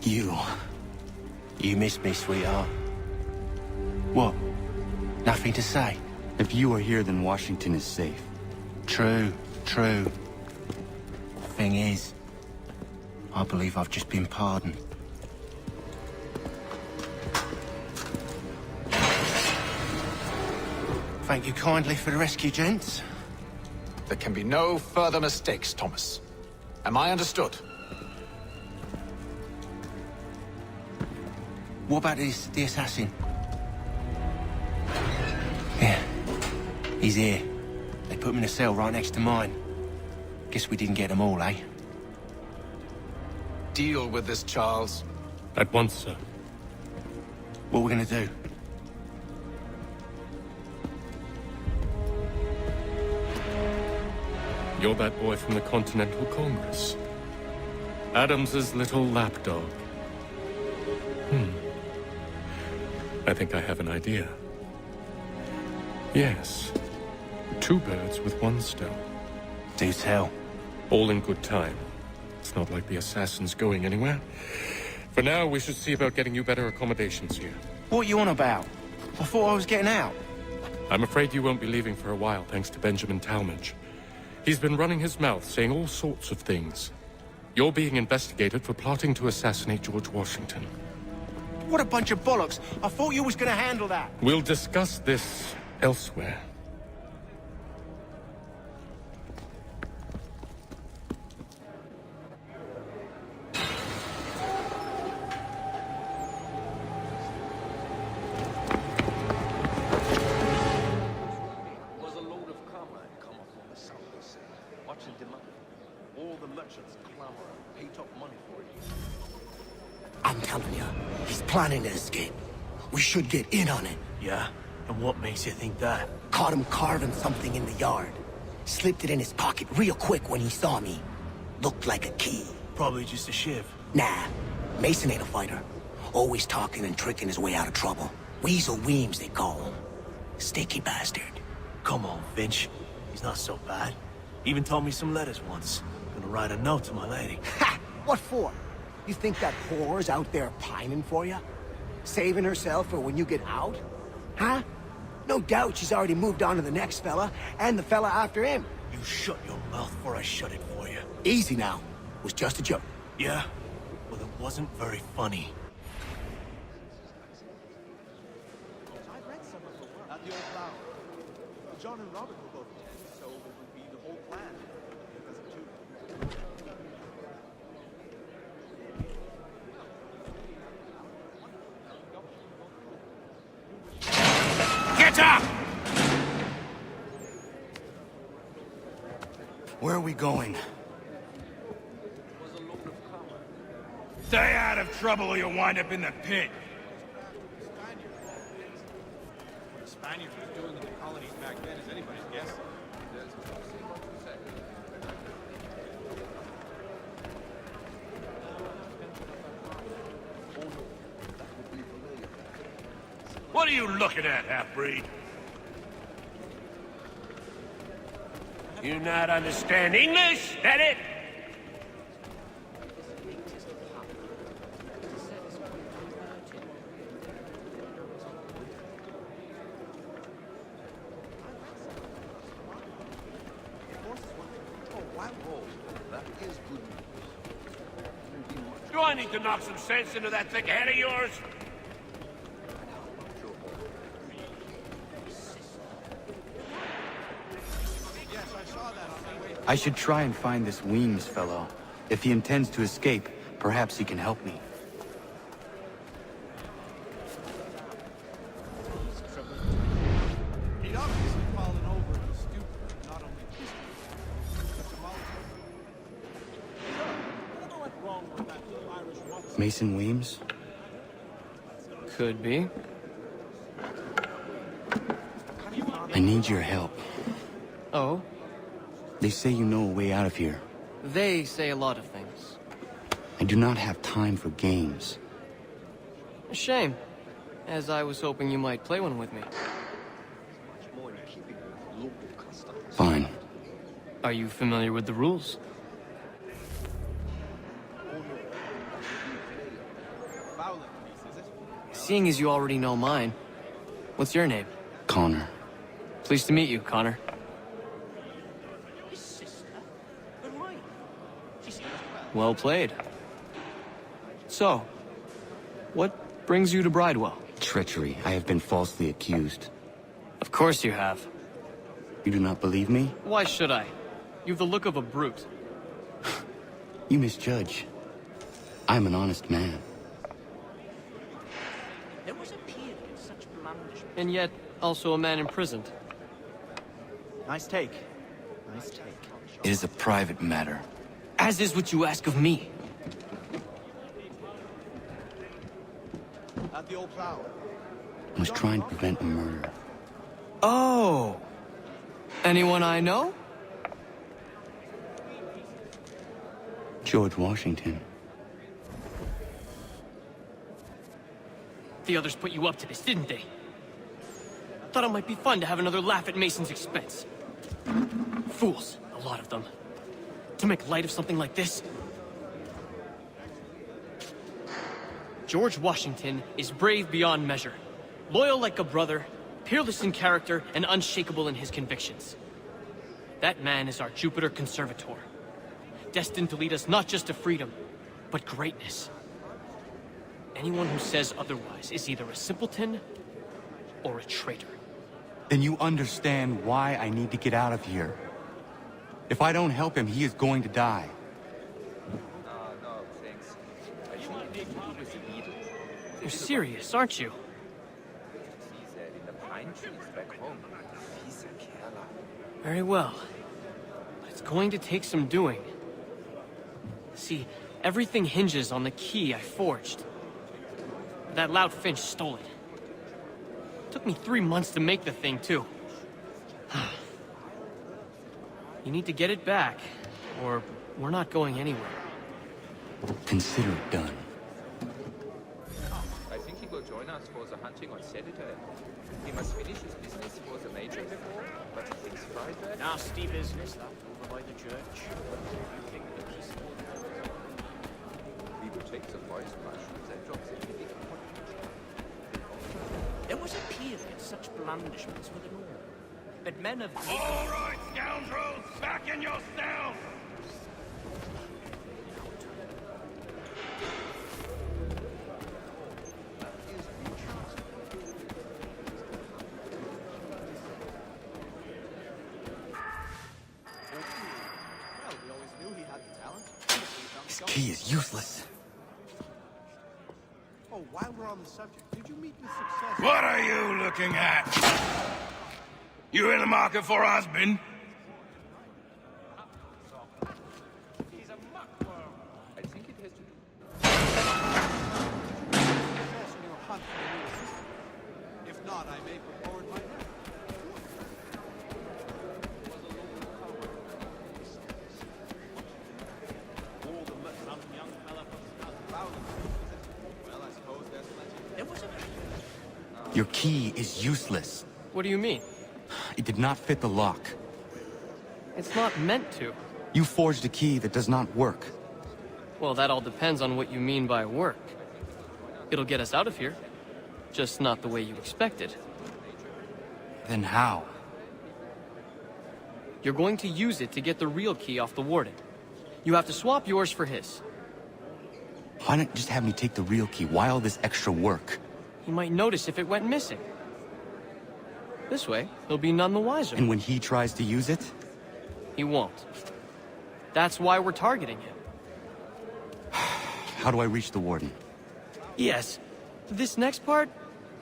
You. You miss me, sweetheart. What? Nothing to say? If you are here, then Washington is safe. True, true. Thing is, I believe I've just been pardoned. Thank you kindly for the rescue, gents. There can be no further mistakes, Thomas. Am I understood? What about the assassin? Yeah, he's here. They put him in a cell right next to mine. Guess we didn't get them all, eh? Deal with this, Charles. At once, sir. What are we gonna do? You're that boy from the Continental Congress. Adams's little lapdog. I think I have an idea. Yes. 2 birds with 1 stone. Do tell. All in good time. It's not like the assassin's going anywhere. For now, we should see about getting you better accommodations here. What are you on about? I thought I was getting out. I'm afraid you won't be leaving for a while, thanks to Benjamin Talmadge. He's been running his mouth, saying all sorts of things. You're being investigated for plotting to assassinate George Washington. What a bunch of bollocks. I thought you was gonna handle that. We'll discuss this elsewhere. I'm telling you, he's planning to escape. We should get in on it. Yeah? And what makes you think that? Caught him carving something in the yard. Slipped it in his pocket real quick when he saw me. Looked like a key. Probably just a shiv. Nah, Mason ain't a fighter. Always talking and tricking his way out of trouble. Weasel Weems, they call him. Sticky bastard. Come on, Finch. He's not so bad. Even told me some letters once. Gonna write a note to my lady. Ha! What for? You think that whore's out there pining for you? Saving herself for when you get out? Huh? No doubt she's already moved on to the next fella, and the fella after him. You shut your mouth before I shut it for you. Easy now. It was just a joke. Yeah? Well, it wasn't very funny. I've read some of the work. At the old flower. John and Robert were both dead, so it would be the whole plan. Because of two. Get up! Where are we going? Stay out of trouble or you'll wind up in the pit. What the Spaniards were doing in the colonies back then is anybody's guess. What are you looking at, half-breed? You not understand English? That it? Do I need to knock some sense into that thick head of yours? I should try and find this Weems fellow. If he intends to escape, perhaps he can help me. He'd obviously fallen over in a stupor, not only pistol, but what went wrong with that little Irish rock? Mason Weems? Could be. I need your help. Oh? They say you know a way out of here. They say a lot of things. I do not have time for games. A shame, as I was hoping you might play one with me. Fine. Are you familiar with the rules? Seeing as you already know mine, what's your name? Connor. Pleased to meet you, Connor. His sister? But why? She seems Well played. So, what brings you to Bridewell? Treachery. I have been falsely accused. Of course you have. You do not believe me? Why should I? You've the look of a brute. You misjudge. I'm an honest man. There was a period of such blandishment. And yet, also a man imprisoned. Nice take. Nice take. It is a private matter. As is what you ask of me. At the old plow. I was trying to prevent a murder. Oh! Anyone I know? George Washington. The others put you up to this, didn't they? Thought it might be fun to have another laugh at Mason's expense. Fools, a lot of them. To make light of something like this. George Washington is brave beyond measure. Loyal like a brother, peerless in character, and unshakable in his convictions. That man is our Jupiter Conservator. Destined to lead us not just to freedom, but greatness. Anyone who says otherwise is either a simpleton or a traitor. Then you understand why I need to get out of here. If I don't help him, he is going to die. You're serious, aren't you? Very well. But it's going to take some doing. See, everything hinges on the key I forged. That loud Finch stole it. Took me 3 months to make the thing, too. You need to get it back, or we're not going anywhere. Consider it done. I think he will join us for the hunting on Saturday. He must finish his business for the major before, but he thinks Friday... Nasty business, that, over by the church. You think the peaceful... We will take the voice mushrooms and drop them in the... There was a period such blandishments were the norm. But men of... All right, scoundrels, back in your cells! Well, we always knew he had the talent. This key is useless. Oh, while we're on the subject, did you meet with success? What are you looking at? You in the market for a husband? I think it has to be... Success in your hunt for a new assistant? If not, I may put forward my hand. All the some young fella from South Well, I suppose there's plenty. There was a... Your key is useless. What do you mean? It did not fit the lock. It's not meant to. You forged a key that does not work. Well, that all depends on what you mean by work. It'll get us out of here. Just not the way you expected. Then how? You're going to use it to get the real key off the warden. You have to swap yours for his. Why not just have me take the real key? Why all this extra work? He might notice if it went missing. This way, he'll be none the wiser. And when he tries to use it? He won't. That's why we're targeting him. How do I reach the warden? Yes. This next part,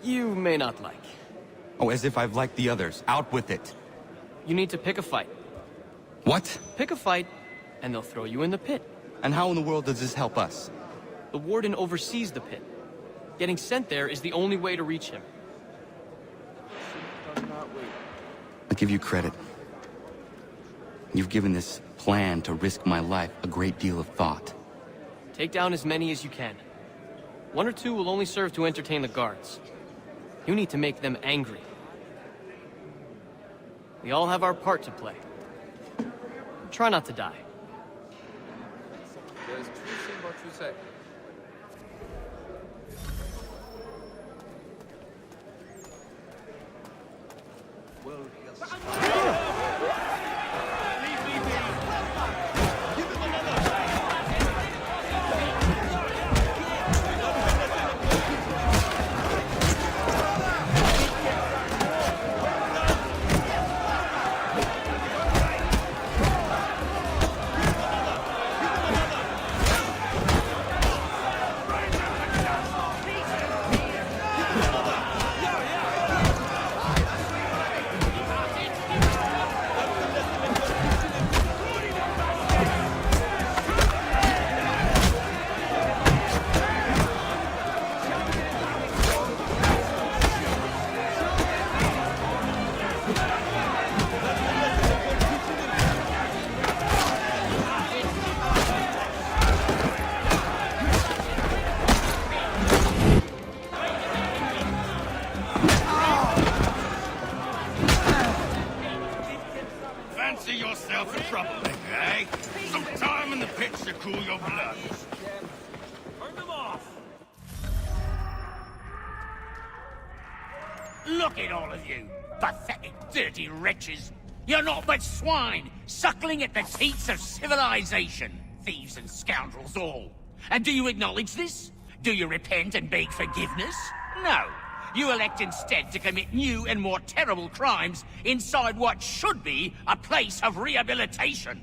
you may not like. Oh, as if I've liked the others. Out with it. You need to pick a fight. What? Pick a fight, and they'll throw you in the pit. And how in the world does this help us? The warden oversees the pit. Getting sent there is the only way to reach him. I give you credit. You've given this plan to risk my life a great deal of thought. Take down as many as you can. 1 or 2 will only serve to entertain the guards. You need to make them angry. We all have our part to play. Try not to die. There's truth in what you say. world he'll... Fancy yourself a troublemaker, eh? Some time in the pits to cool your blood. Turn them off! Look at all of you, pathetic, dirty wretches. You're not but swine, suckling at the teats of civilization. Thieves and scoundrels all. And do you acknowledge this? Do you repent and beg forgiveness? No. You elect instead to commit new and more terrible crimes inside what should be a place of rehabilitation.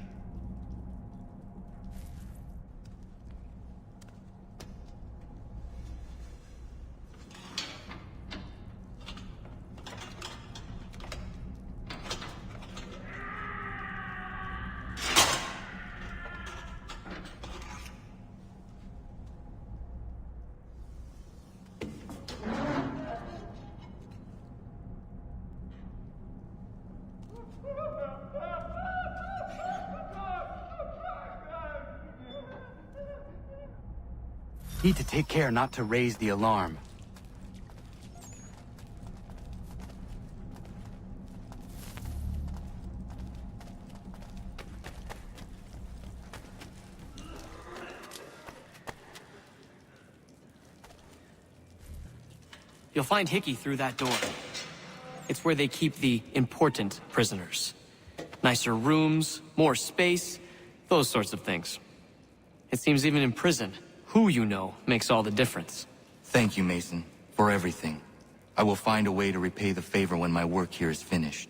Need to take care not to raise the alarm. You'll find Hickey through that door. It's where they keep the important prisoners. Nicer rooms, more space, those sorts of things. It seems even in prison, who you know makes all the difference. Thank you, Mason, for everything. I will find a way to repay the favor when my work here is finished.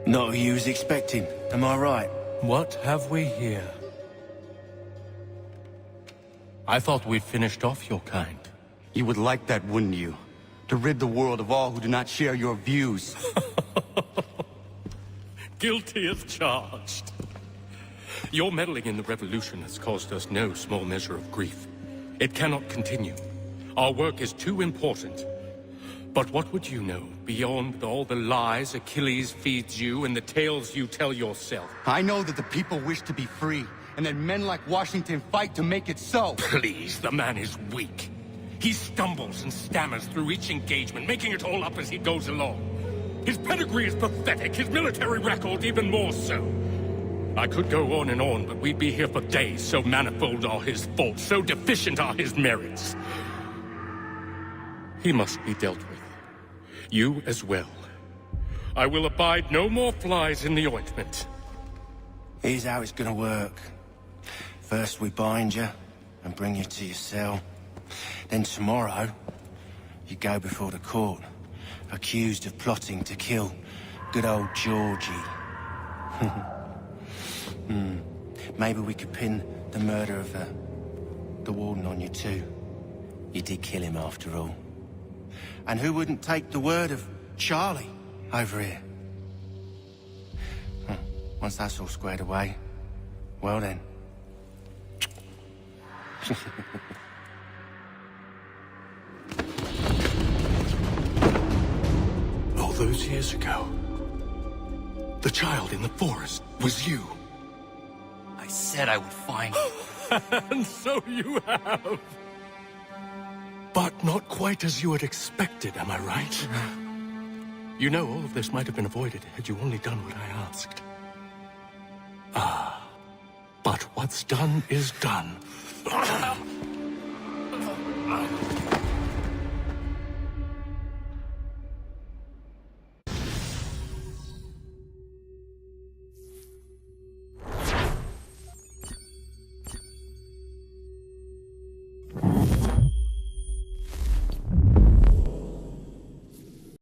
Not who you was expecting, am I right? What have we here? I thought we'd finished off your kind. You would like that, wouldn't you? To rid the world of all who do not share your views. Guilty as charged. Your meddling in the revolution has caused us no small measure of grief. It cannot continue. Our work is too important. But what would you know beyond all the lies Achilles feeds you and the tales you tell yourself? I know that the people wish to be free, and that men like Washington fight to make it so. Please, the man is weak. He stumbles and stammers through each engagement, making it all up as he goes along. His pedigree is pathetic, his military record even more so. I could go on and on, but we'd be here for days, so manifold are his faults, so deficient are his merits. He must be dealt with. You as well. I will abide no more flies in the ointment. Here's how it's gonna work. First we bind you and bring you to your cell. Then tomorrow, you go before the court, accused of plotting to kill good old Georgie. Maybe we could pin the murder of the warden on you too. You did kill him after all. And who wouldn't take the word of Charlie over here? Once that's all squared away, well then. All those years ago, the child in the forest was you. I said I would find you. And so you have. But not quite as you had expected, am I right? You know, all of this might have been avoided had you only done what I asked. But what's done is done.